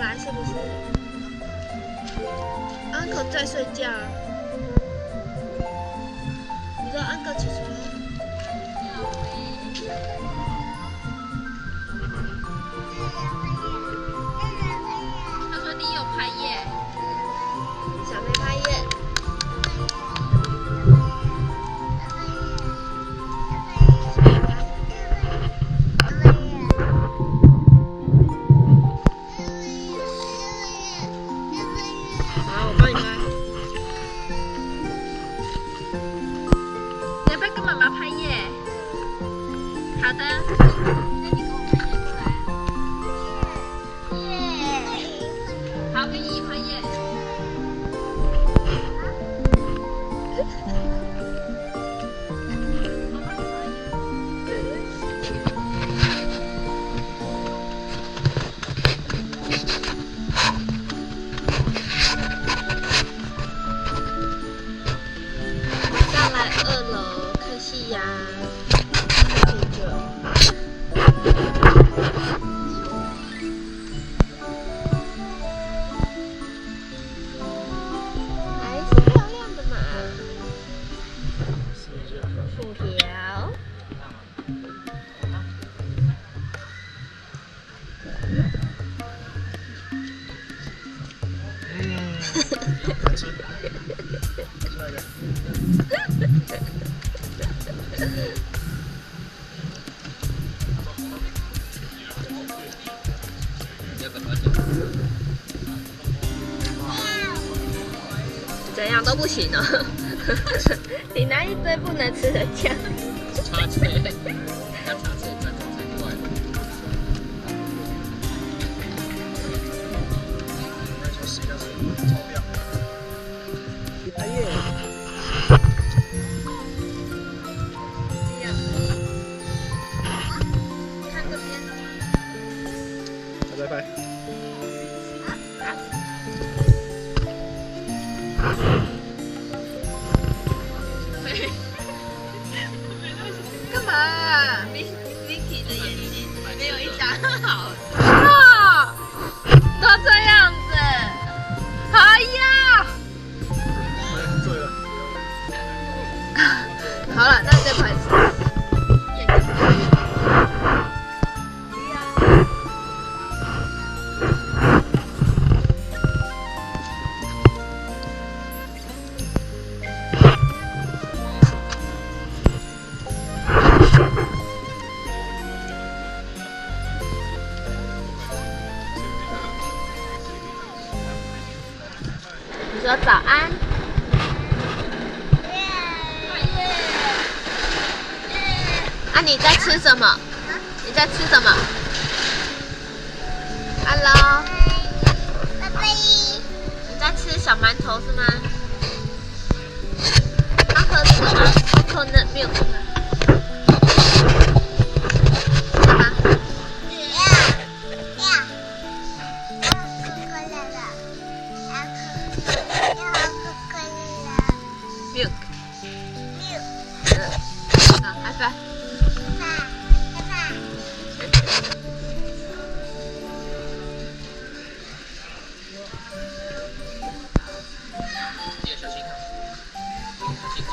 来是不是 ？Uncle 在睡觉。你说 Uncle 起床了？他说你有拍耶。小妹拍耶。好，我帮你拍。你要不要跟妈妈拍耶？好的。那你跟我拍耶过来。好，跟姨姨拍耶。上来2楼看夕阳，接着。还是漂亮的嘛，薯条。怎样都不行哦！你拿一堆不能吃的酱。插嘴，要插嘴才怪。拍耶！看这边。拜拜。干嘛啊？Vicky 的眼睛没有一张好。啊！都这样子，哎呀！醉了。好了，那再拍一次。你说早安。啊，你在吃什么？你在吃什么 ？Hello。你在吃小馒头是吗？他喝那个吗 ？Coconut milk。干嘛？milk。好，拜拜。你要小心看，小心走。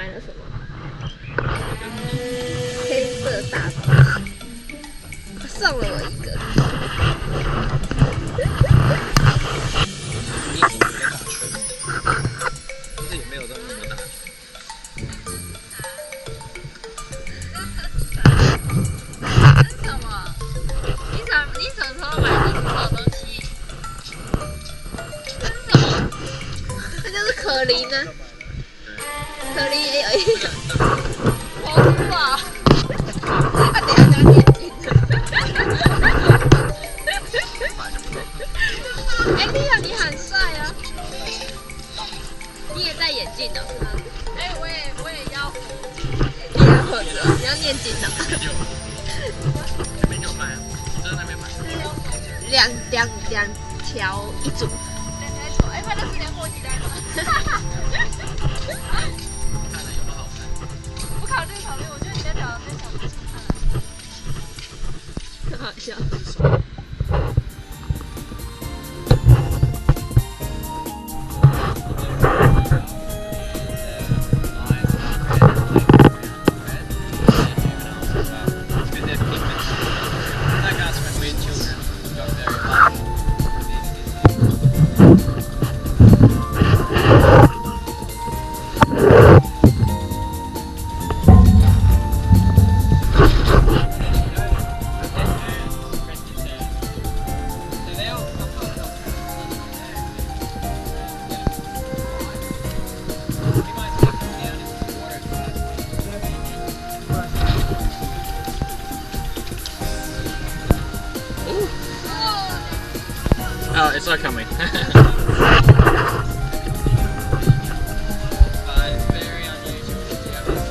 买了什么？黑色大包，送了我一个。你也不要去，其实也没有到那么大。什么？你什么时候买的这种东西？这是什么？这就是可伶呢，可伶也有一个。红吧？他等一下就要眼镜。哎，丽亚，你很帅啊！你也戴眼镜的。哎，我也要红。你要合着，你要念经的。那边有卖啊，就在那边买。两条一组。哎，拍的是连过几单吗？看了有没有好看？不考虑，我觉得你在找那小不看。很好笑。Oh, it's not coming. It's very unusual to have this.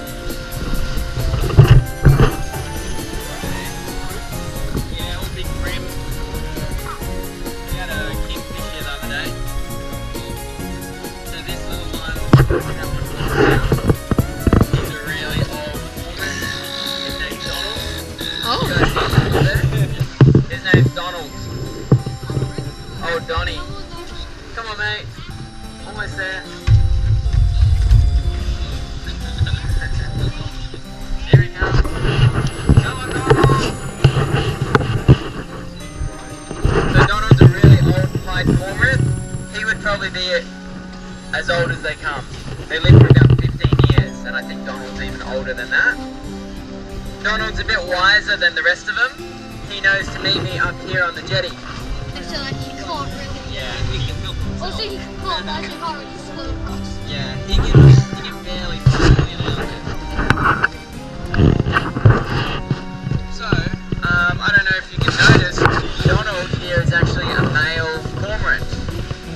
Yeah, all big brim. We had a kingfish here the other day. So this little one, he's a really old woman. His name's Donald. Oh. His name's Donald. Oh, Donnie. Come on, mate. Almost there. Here he comes. Come on, Donald. So Donald's a really old pied cormorant. He would probably be as old as they come. They live for about 15 years, and I think Donald's even older than that. Donald's a bit wiser than the rest of them. He knows to meet me up here on the jetty. So like he can't really. Yeah, he can help himself. Also he can't actually can't really swim. Yeah, he can barely swim, you know. So, I don't know if you can notice, Donald here is actually a male cormorant.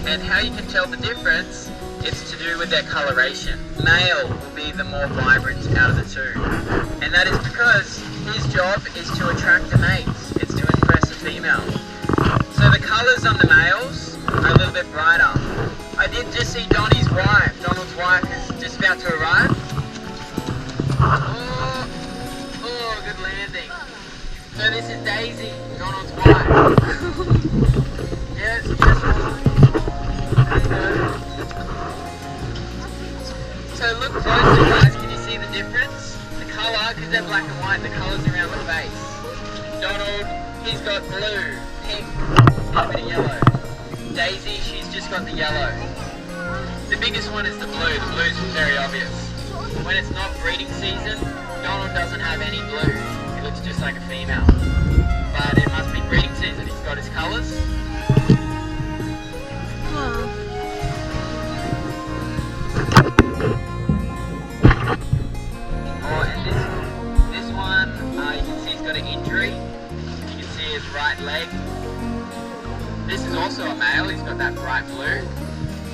And how you can tell the difference, it's to do with their coloration. Male will be the more vibrant out of the two. And that is because his job is to attract a mate. It's to impress a female. So the colours on the males are a little bit brighter. I did just see Donald's wife is just about to arrive. Oh, good landing. So this is Daisy, Donald's wife. Yes, just there you go. So look closely, guys. Can you see the difference? The colour, because they're black and white, the colours around the face. Donald, he's got blue, pink, and a bit of yellow. Daisy, she's just got the yellow. The biggest one is the blue. The blue's very obvious. When it's not breeding season, Donald doesn't have any blue. He looks just like a female. But it must be breeding season. He's got his colours. Oh, and this one, you can see he's got an injury. You can see his right leg. This is also a male. He's got that bright blue.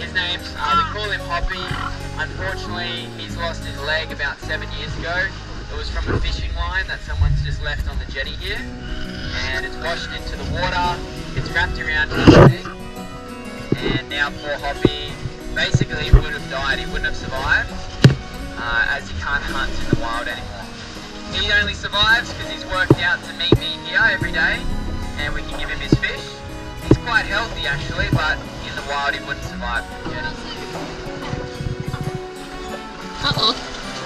His name's, we call him Hoppy. Unfortunately, he's lost his leg about 7 years ago. It was from a fishing line that someone's just left on the jetty here. And it's washed into the water. It's wrapped around his leg. And now poor Hoppy, basically he would have died. He wouldn't have survived, as he can't hunt in the wild anymore. He only survives because he's worked out to meet me here every day. And we can give him his fish. He's quite healthy actually, but in the wild he wouldn't survive the jetty. Uh-oh.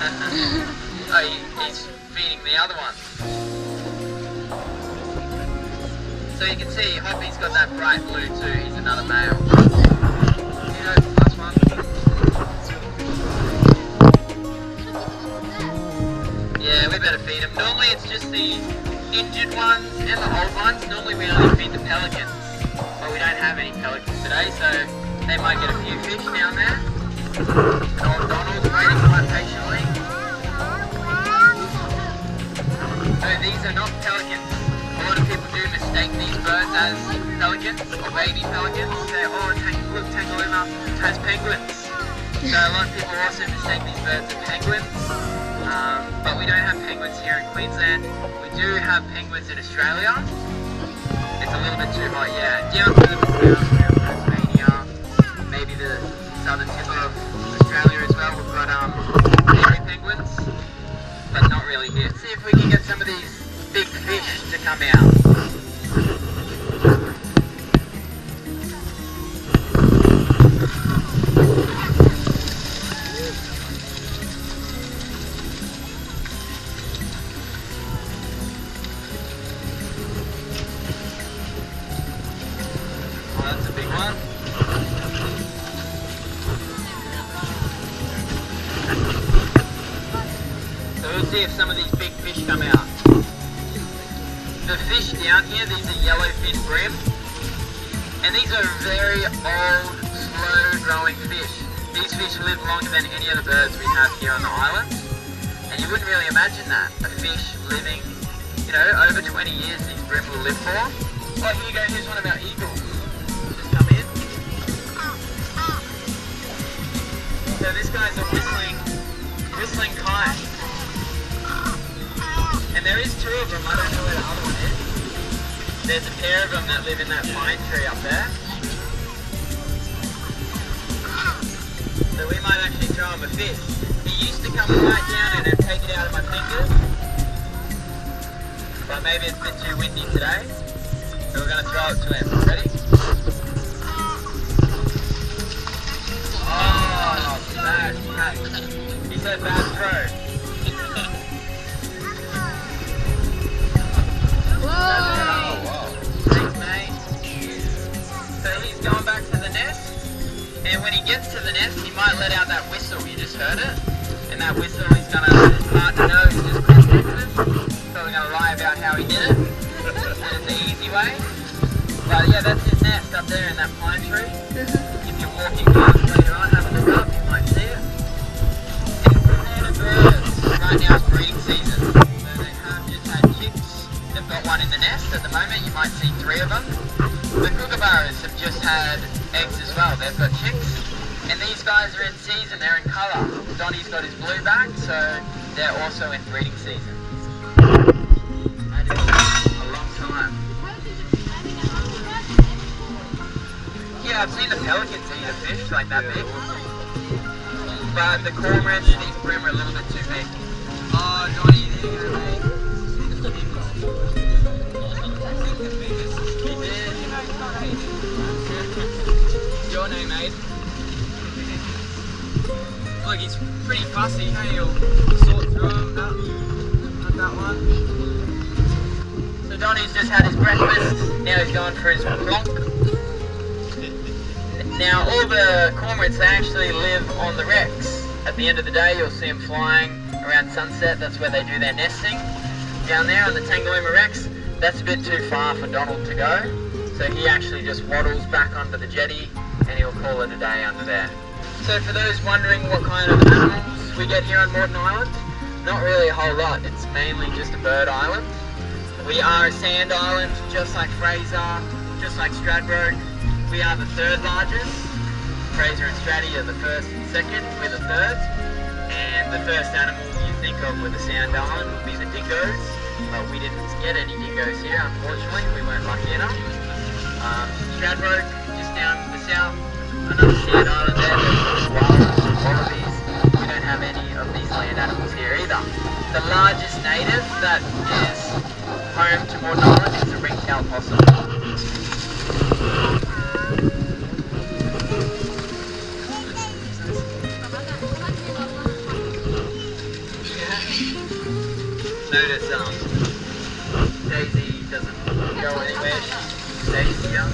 Oh, he's feeding the other one. So you can see Hoppy's got that bright blue too. He's another male. You know, last one. Yeah, we better feed him. Normally it's just the injured ones and the old ones. Normally we only feed the pelicans. But we don't have any pelicans today, so they might get a few fish down there. Old Donald's waiting quite patiently. So these are not pelicans. A lot of people do mistake these birds as pelicans or baby pelicans. They say, oh, look, Tangalooma has penguins. So a lot of people also mistake these birds as penguins. But we don't have penguins here in Queensland. We do have penguins in Australia. It's a little bit too hot, yeah. Down further south, around Tasmania, maybe the southern tip of Australia as well. We've got prairie penguins, but not really here. See if we can get some of these big fish to come out. Oh, that's a big one. So we'll see if some of these big fish come out. The fish down here, these are yellowfin brim, and these are very old, slow-growing fish. These fish live longer than any of the birds we have here on the island, and you wouldn't really imagine that. A fish living, you know, over 20 years these brim will live for. Oh, here you go, here's one of our eagles. Just come in. So this guy's a whistling kite. And there is two of them, I don't know where the other one is. There's a pair of them that live in that pine tree up there. So we might actually throw him a fish. He used to come right down and take it out of my fingers. But maybe it's a bit too windy today. So we're going to throw it to him. Ready? Oh, smash. He said bad throw. And when he gets to the nest, he might let out that whistle, you just heard it. And that whistle he's going to let his partner know he's just protected him. So we're going to lie about how he did it. And it's the easy way. But yeah, that's his nest up there in that pine tree. If you're walking past later on, have a look up, you might see it. And the birds, right now it's breeding season. So they have just had chicks. They've got one in the nest at the moment, you might see 3 of them. The kookaburras have just had eggs as well. They've got chicks, and these guys are in season. They're in colour. Donnie's got his blue back, so they're also in breeding season. That is a long time. Yeah, I've seen the pelicans eat a fish like that big, but the cormorants and these brim are a little bit too big. Oh, Donnie, there you go, mate. Your name, mate. Look, he's pretty fussy, hey? He'll sort through them, not that one. So Donnie's just had his breakfast, now he's going for his plonk. Now all the cormorants, they actually live on the wrecks. At the end of the day, you'll see them flying around sunset, that's where they do their nesting. Down there on the Tangalooma wrecks, that's a bit too far for Donald to go. So he actually just waddles back onto the jetty and he'll call it a day under there. So for those wondering what kind of animals we get here on Moreton Island, not really a whole lot. It's mainly just a bird island. We are a sand island, just like Fraser, just like Stradbroke. We are the 3rd largest. Fraser and Stratty are the 1st and 2nd, we're the 3rd. And the first animal you think of with a sand island would be the dingoes. But we didn't get any dingoes here, unfortunately. We weren't lucky enough. Stradbroke, just down to the south, another sand island there, there's wallabies. We don't have any of these land animals here either. The largest native that is home to Moreton Island is the ring-tailed possum. Daisy doesn't go anywhere. She stays here.